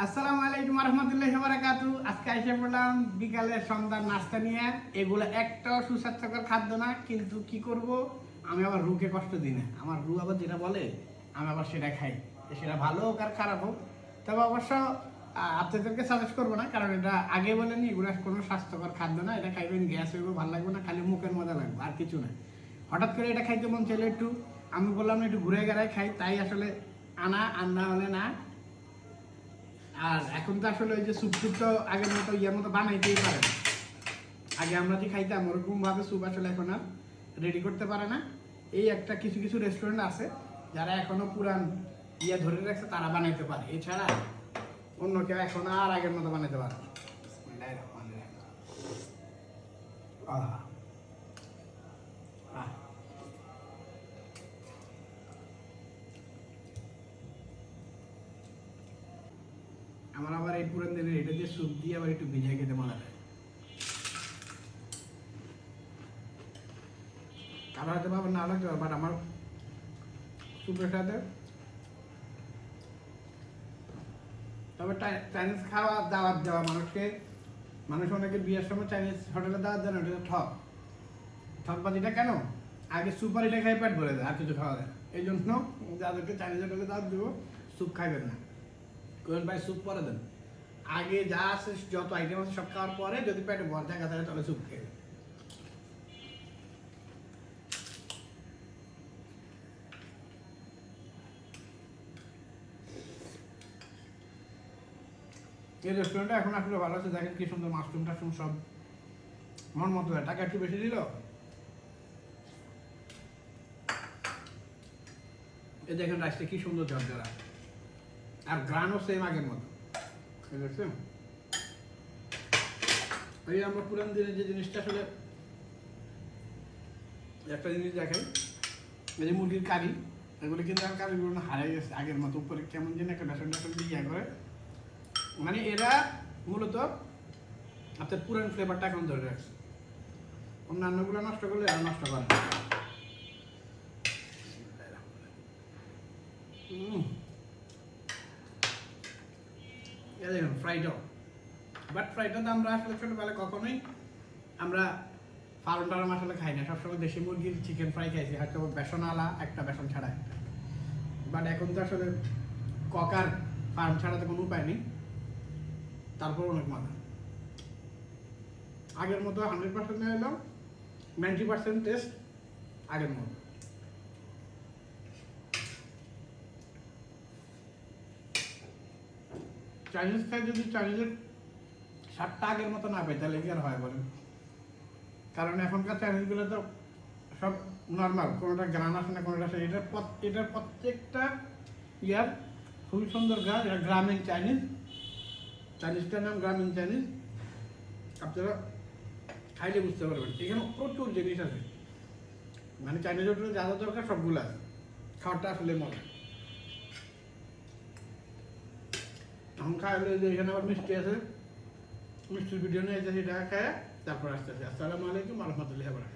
আসসালামু আলাইকুম রহমতুল্লাহি ওয়া বারাকাতু। আজকে এসে পড়লাম বিকালের সন্ধ্যার নাস্তা নিয়ে। এগুলো একটাও সুস্বাস্থ্যকর খাদ্য না, কিন্তু কি করব, আমি আবার রুকে কষ্ট দিই না। আমার রু আবার যেটা বলে আমি আবার সেটা খাই, সেটা ভালো হোক আর খারাপ হোক। তবে অবশ্য আপনাদেরকে সাজেস্ট করবো না, কারণ এটা আগে বলেনি এগুলো কোনো স্বাস্থ্যকর খাদ্য না। এটা খাইবেন গ্যাস হইব, ভালো লাগবে না, খালি মুখের মজা লাগবে, আর কিছু না। হঠাৎ করে এটা খাইতে মন চাইলে একটু, আমি বললাম একটু ঘুরে গেড়াই খাই, তাই আসলে আনা হলে না। আর এখন তো আসলে ওই যে স্যুপ টুপ তো আগের মতো ইয়ের মতো বানাইতেই পারে না। আগে আমরা যে খাইতাম ওরকম ভাবে স্যুপ আসলে এখন আর রেডি করতে পারে না। এই একটা কিছু কিছু রেস্টুরেন্ট আছে যারা এখনো পুরান ইয়ে ধরে রাখছে, তারা বানাইতে পারে। এছাড়া অন্য কেউ এখন আর আগের মতো বানাইতে পারে না। আহ আহ আমার আবার এই পুরান দিনের এটা দিয়ে স্যুপ দিয়ে আবার একটু ভিজিয়ে খেতে মজা লাগে। কারো হাতে পাবেন না লাগতে পারে, বাট আমার স্যুপের সাথে। তবে চাইনিজ খাওয়া দাওয়াত দেওয়া মানুষকে, মানুষ অনেকে বিয়ের সময় চাইনিজ হোটেলে দাওয়াত দেন, ওটা ঠকবাজিটা কেন? আগে সুপার এটা খাই পেট ভরে দেয়, আর কিছু খাওয়া যায় না। এই জন্য যাদেরকে চাইনিজ হোটেলে দাওয়াত দেবো, স্যুপ খাইবেন না, কোন ভাই স্যুপ পরে দেন। আগে যা আছে যত আইটেম আছে সব খাওয়ার পরে যদি পেটে ভর জায়গা থাকে তাহলে স্যুপ খেয়ে। এই রেস্টুরেন্টটা এখন আসলে ভালো আছে, দেখেন কি সুন্দর মাশরুম টাশরুম সব মন মতো। টাকা একটু বেশি দিল। এই দেখেন রাইসটা কি সুন্দর ঝরঝরা, আর গ্রানও সেম আগের মতো। দেখছেন, এই আমরা পুরান দিনের যে জিনিসটা আসলে একটা জিনিস দেখাই, এই যে মুরগির কারি, এগুলো কিন্তু আর কারিগুলো হারাই গেছে আগের মতো। উপরে কেমন যেন একটা বেসন টেসন দিয়ে ইয়ে করে, মানে এরা মূলত আপনার পুরান ফ্লেভারটা এখন ধরে রাখছে। অন্যান্যগুলো নষ্ট করলে আর নষ্ট করে না। দেখুন ফ্রাইডো, বাট ফ্রাইডো তো আমরা আসলে ছোটোবেলায় কখনোই আমরা ফার্ম টার্ম আসলে খাই না। সবসময় দেশি মুরগির চিকেন ফ্রাই খাইছি, হয়তো বেসন আলা একটা, বেসন ছাড়া একটা। বাট এখন তো আসলে ককার ফার্ম ছাড়া তো কোনো উপায় নেই, তারপর অনেক মজা। আগের মতো 100% নিয়ে এলাম, 90% টেস্ট আগের মতো। চাইনিজ খাই, যদি চাইনিজের স্বাদটা আগের মতো না পাই তাহলে কি আর হয় বলেন? কারণ এখনকার চাইনিজগুলো তো সব নর্মাল, কোনোটা গ্রান আসে না, কোনোটা আসে। এটার প্রত্যেকটা ইয়ার খুবই সুন্দর গ্রাম। এটা গ্রামীণ চাইনিজ, চাইনিজটার নাম গ্রামীণ চাইনিজ। আপনারা খাইলে বুঝতে পারবেন এখানে প্রচুর জিনিস আছে, মানে চাইনিজ হোটেলে যা যা দরকার সবগুলো আছে। খাওয়াটা আসলে মজা। এখন খাইলে যে এখানে আবার মিষ্টি আছে, মিষ্টির ভিডিও নিয়ে সেটা খায়, তারপর আসতেছে। আসসালামু আলাইকুম রহমতুল্লাহি ওয়া বারাকাতুহু।